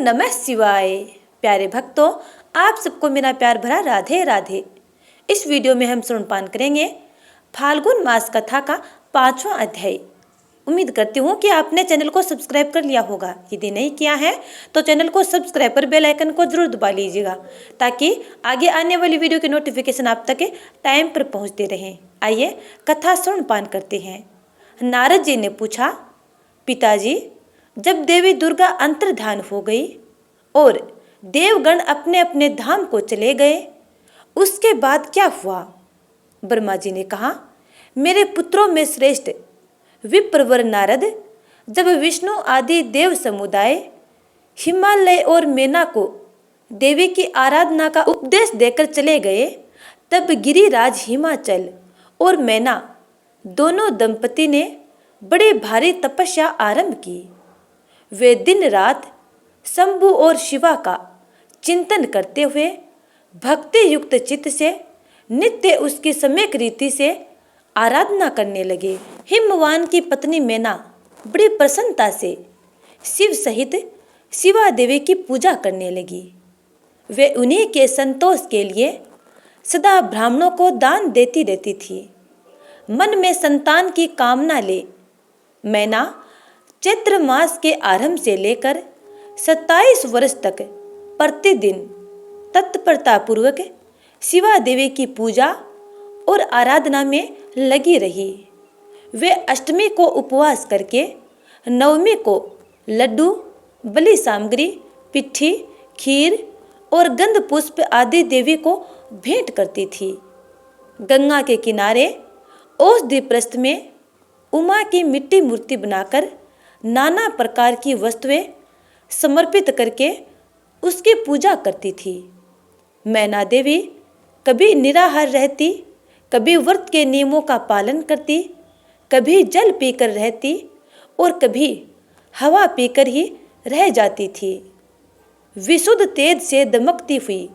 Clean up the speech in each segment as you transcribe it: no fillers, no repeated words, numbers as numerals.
नमः शिवाय। प्यारे भक्तों, आप सबको मेरा प्यार भरा राधे राधे। इस वीडियो में हम श्रवणपान करेंगे फाल्गुन मास कथा का 5वां अध्याय। उम्मीद करती हूँ कि आपने चैनल को सब्सक्राइब कर लिया होगा। यदि नहीं किया है तो चैनल को सब्सक्राइब कर बेल आइकन को जरूर दबा लीजिएगा, ताकि आगे आने वाली वीडियो की नोटिफिकेशन आप तक टाइम पर पहुँचते रहें। आइए कथा श्रवणपान करते हैं। नारद जी ने पूछा, पिताजी, जब देवी दुर्गा अंतर्धान हो गई और देवगण अपने अपने धाम को चले गए, उसके बाद क्या हुआ? ब्रह्मा जी ने कहा, मेरे पुत्रों में श्रेष्ठ विप्रवर नारद, जब विष्णु आदि देव समुदाय हिमालय और मैना को देवी की आराधना का उपदेश देकर चले गए, तब गिरिराज हिमाचल और मैना दोनों दंपति ने बड़ी भारी तपस्या आरंभ की। वे दिन रात शंभु और शिवा का चिंतन करते हुए भक्ति युक्त चित्त से नित्य उसकी सम्यक रीति से आराधना करने लगे। हिमवान की पत्नी मैना बड़ी प्रसन्नता से शिव सहित शिवा देवी की पूजा करने लगी। वे उन्हीं के संतोष के लिए सदा ब्राह्मणों को दान देती रहती थी। मन में संतान की कामना ले मैना चैत्र मास के आरंभ से लेकर 27 वर्ष तक प्रतिदिन तत्परता पूर्वक शिवा देवी की पूजा और आराधना में लगी रही। वे अष्टमी को उपवास करके नवमी को लड्डू, बलि सामग्री, पिट्ठी, खीर और गंध पुष्प आदि देवी को भेंट करती थी। गंगा के किनारे औषधि प्रस्थ में उमा की मिट्टी मूर्ति बनाकर नाना प्रकार की वस्तुएं समर्पित करके उसकी पूजा करती थी। मैना देवी कभी निराहार रहती, कभी व्रत के नियमों का पालन करती, कभी जल पीकर रहती और कभी हवा पीकर ही रह जाती थी। विशुद्ध तेज से दमकती हुई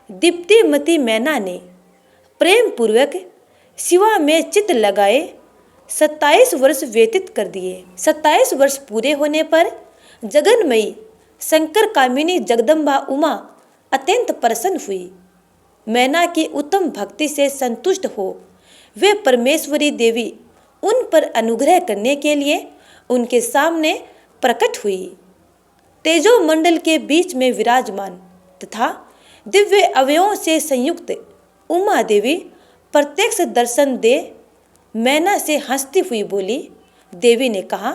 दीप्तिमती मैना ने प्रेम पूर्वक शिवा में चित्त लगाए 27 वर्ष व्यतीत कर दिए। 27 वर्ष पूरे होने पर जगन्मयी शंकर कामिनी जगदम्बा उमा अत्यंत प्रसन्न हुई। मैना की उत्तम भक्ति से संतुष्ट हो वे परमेश्वरी देवी उन पर अनुग्रह करने के लिए उनके सामने प्रकट हुई। तेजो मंडल के बीच में विराजमान तथा दिव्य अवयवों से संयुक्त उमा देवी प्रत्यक्ष दर्शन दे मैना से हंसती हुई बोली। देवी ने कहा,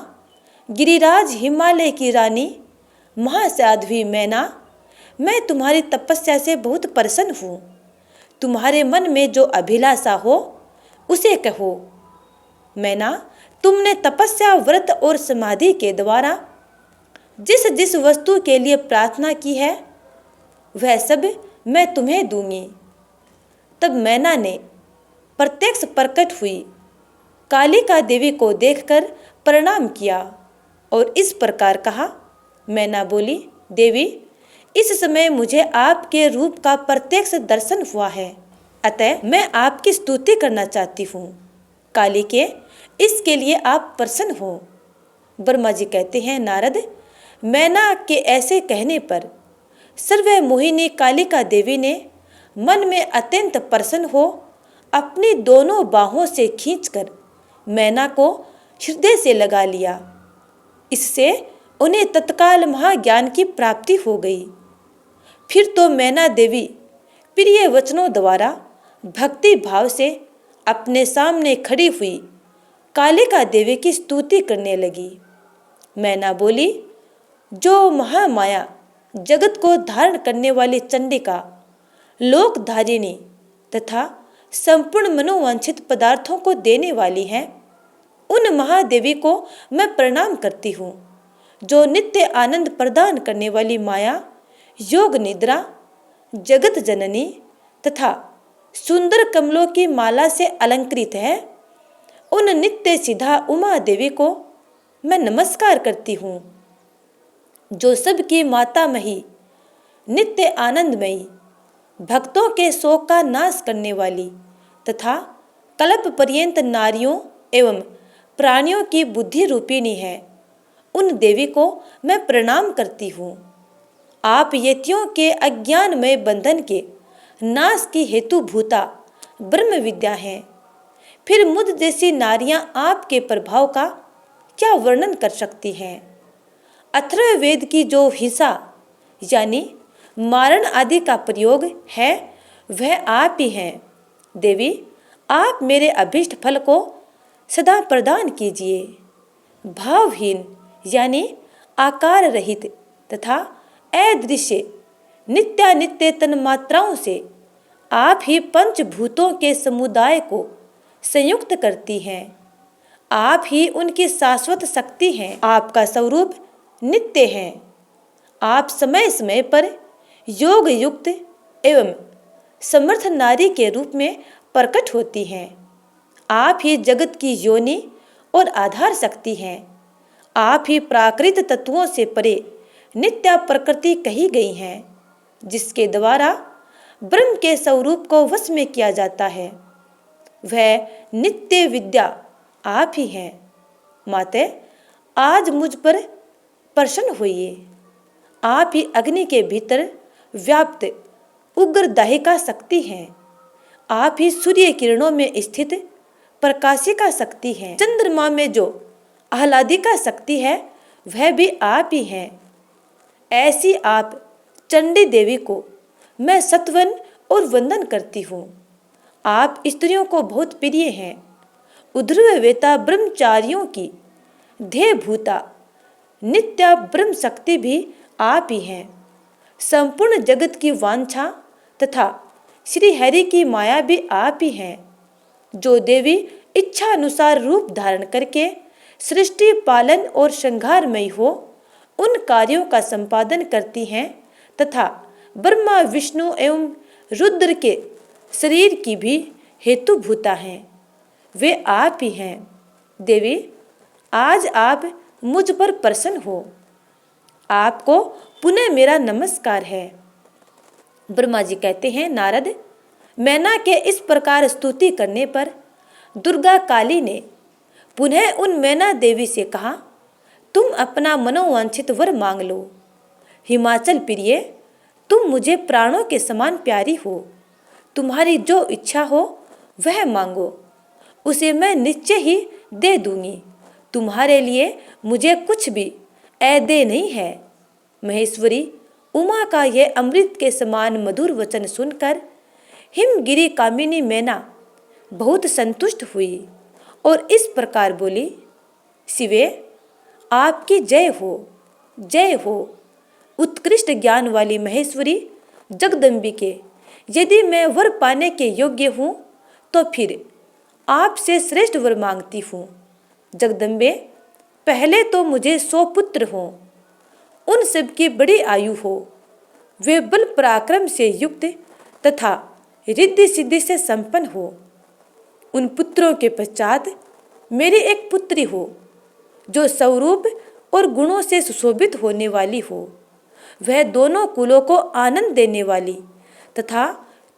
गिरिराज हिमालय की रानी महासाध्वी मैना, मैं तुम्हारी तपस्या से बहुत प्रसन्न हूँ। तुम्हारे मन में जो अभिलाषा हो उसे कहो। मैना, तुमने तपस्या, व्रत और समाधि के द्वारा जिस जिस वस्तु के लिए प्रार्थना की है वह सब मैं तुम्हें दूंगी। तब मैना ने प्रत्यक्ष प्रकट हुई कालिका देवी को देखकर प्रणाम किया और इस प्रकार कहा। मैना बोली, देवी, इस समय मुझे आपके रूप का प्रत्यक्ष दर्शन हुआ है, अतः मैं आपकी स्तुति करना चाहती हूँ। कालिके, इसके लिए आप प्रसन्न हो। ब्रह्मा जी कहते हैं, नारद, मैना के ऐसे कहने पर सर्वमोहिनी कालिका देवी ने मन में अत्यंत प्रसन्न हो अपनी दोनों बाहों से खींचकर मैना को हृदय से लगा लिया। इससे उन्हें तत्काल महाज्ञान की प्राप्ति हो गई। फिर तो मैना देवी प्रिय वचनों द्वारा भक्ति भाव से अपने सामने खड़ी हुई कालिका देवी की स्तुति करने लगी। मैना बोली, जो महामाया जगत को धारण करने वाली चंडिका, लोकधारिणी तथा संपूर्ण मनोवांछित पदार्थों को देने वाली हैं, उन महादेवी को मैं प्रणाम करती हूँ। जो नित्य आनंद प्रदान करने वाली माया, योग निद्रा, जगत जननी तथा सुंदर कमलों की माला से अलंकृत है, उन नित्य सिद्धा उमा देवी को मैं नमस्कार करती हूँ। जो सबकी माता मही, नित्य आनंदमयी, भक्तों के शोक का नाश करने वाली तथा कल्प पर्यंत नारियों एवं प्राणियों की बुद्धि रूपिणी है, उन देवी को मैं प्रणाम करती हूँ। आप यतियों के अज्ञानमय बंधन के नाश की हेतु भूता ब्रह्म विद्या हैं। फिर मुझ जैसी नारियां आपके प्रभाव का क्या वर्णन कर सकती हैं। अथर्ववेद की जो हिंसा यानी मारण आदि का प्रयोग है वह आप ही हैं। देवी, आप मेरे अभीष्ट फल को सदा प्रदान कीजिए। भावहीन यानी आकार रहित तथा अदृश्य नित्यानित्य तन्मात्राओं से आप ही पंचभूतों के समुदाय को संयुक्त करती हैं। आप ही उनकी शाश्वत शक्ति हैं। आपका स्वरूप नित्य है। आप समय समय पर योग युक्त एवं समर्थ नारी के रूप में प्रकट होती हैं। आप ही जगत की योनि और आधार शक्ति हैं। आप ही प्राकृत तत्वों से परे नित्य प्रकृति कही गई हैं, जिसके द्वारा ब्रह्म के स्वरूप को वश में किया जाता है। वह नित्य विद्या आप ही हैं। माते, आज मुझ पर प्रसन्न होइए। आप ही अग्नि के भीतर व्याप्त उग्र दाहिका शक्ति हैं। आप ही सूर्य किरणों में स्थित प्रकाशिका शक्ति हैं। चंद्रमा में जो आह्लादिका शक्ति है वह भी आप ही हैं। ऐसी आप चंडी देवी को मैं सत्वन और वंदन करती हूँ। आप स्त्रियों को बहुत प्रिय हैं। उध्रुववेता ब्रह्मचारियों की ध्येय भूता नित्य ब्रह्म शक्ति भी आप ही हैं। संपूर्ण जगत की वांछा तथा श्री हरि की माया भी आप ही हैं। जो देवी इच्छा अनुसार रूप धारण करके सृष्टि पालन और श्रृंगारमयी हो उन कार्यों का संपादन करती हैं तथा ब्रह्मा विष्णु एवं रुद्र के शरीर की भी हेतुभूता हैं, वे आप ही हैं। देवी, आज आप मुझ पर प्रसन्न हो। आपको पुनः मेरा नमस्कार है। ब्रह्मा जी कहते हैं, नारद, मैना के इस प्रकार स्तुति करने पर दुर्गा काली ने पुनः उन मैना देवी से कहा, तुम अपना मनोवांछित वर मांग लो। हिमाचल प्रिय, तुम मुझे प्राणों के समान प्यारी हो। तुम्हारी जो इच्छा हो वह मांगो, उसे मैं निश्चय ही दे दूंगी। तुम्हारे लिए मुझे कुछ भी अदे नहीं है। महेश्वरी उमा का यह अमृत के समान मधुर वचन सुनकर हिमगिरी कामिनी मैना बहुत संतुष्ट हुई और इस प्रकार बोली, शिवे, आपकी जय हो, जय हो। उत्कृष्ट ज्ञान वाली महेश्वरी जगदम्बिके, यदि मैं वर पाने के योग्य हूँ तो फिर आपसे श्रेष्ठ वर मांगती हूँ। जगदम्बे, पहले तो मुझे 100 पुत्र हों, उन सब की बड़ी आयु हो, वे बल पराक्रम से युक्त तथा रिद्धि सिद्धि से संपन्न हो। उन पुत्रों के पश्चात मेरी एक पुत्री हो जो स्वरूप और गुणों से सुशोभित होने वाली हो। वह दोनों कुलों को आनंद देने वाली तथा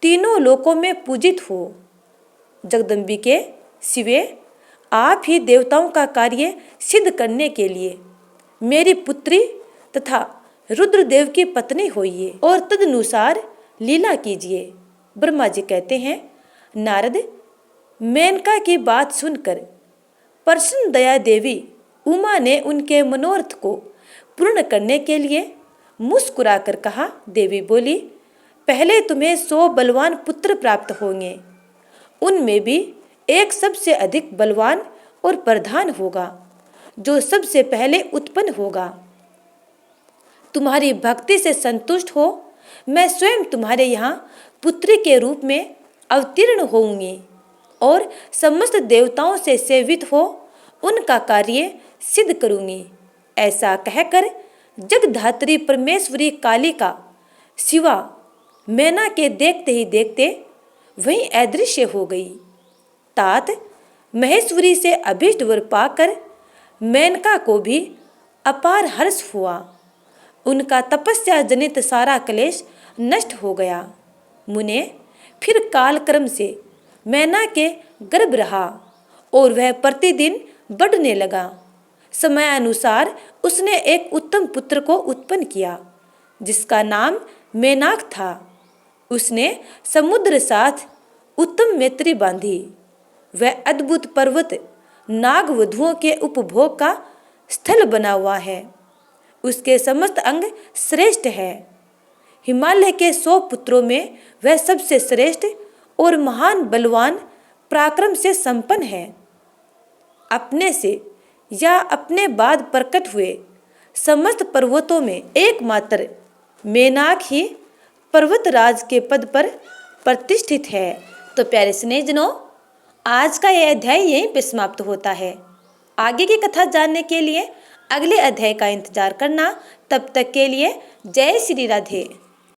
तीनों लोकों में पूजित हो। जगदम्बिके, शिवे, आप ही देवताओं का कार्य सिद्ध करने के लिए मेरी पुत्री तथा रुद्रदेव की पत्नी होइए और तदनुसार लीला कीजिए। ब्रह्मा जी कहते हैं, नारद, मेनका की बात सुनकर प्रसन्न दया देवी उमा ने उनके मनोरथ को पूर्ण करने के लिए मुस्कुराकर कहा। देवी बोली, पहले तुम्हें 100 बलवान पुत्र प्राप्त होंगे। उनमें भी एक सबसे अधिक बलवान और प्रधान होगा जो सबसे पहले उत्पन्न होगा। तुम्हारी भक्ति से संतुष्ट हो मैं स्वयं तुम्हारे यहाँ पुत्री के रूप में अवतीर्ण होऊंगी और समस्त देवताओं से सेवित हो उनका कार्य सिद्ध करूंगी। ऐसा कहकर जगधात्री परमेश्वरी काली का शिवा मैना के देखते ही देखते वहीं अदृश्य हो गई। तात महेश्वरी से अभीष्ट वर पाकर मेनका को भी अपार हर्ष हुआ। उनका तपस्या जनित सारा क्लेश नष्ट हो गया। मुने फिर कालक्रम से मैना के गर्भ रहा और वह प्रतिदिन बढ़ने लगा। समयानुसार उसने एक उत्तम पुत्र को उत्पन्न किया जिसका नाम मेनाक था। उसने समुद्र साथ उत्तम मैत्री बांधी। वह अद्भुत पर्वत नागवधुओं के उपभोग का स्थल बना हुआ है। उसके समस्त अंग श्रेष्ठ है। हिमालय के 100 पुत्रों में वह सबसे श्रेष्ठ और महान बलवान पराक्रम से संपन्न है। अपने से या अपने बाद प्रकट हुए समस्त पर्वतों में एकमात्र मेनाक ही पर्वतराज के पद पर प्रतिष्ठित है। तो प्यारे स्नेहितनों, आज का यह अध्याय यहीं पे समाप्त होता है। आगे की कथा जानने के लिए अगले अध्याय का इंतजार करना। तब तक के लिए जय श्री राधे।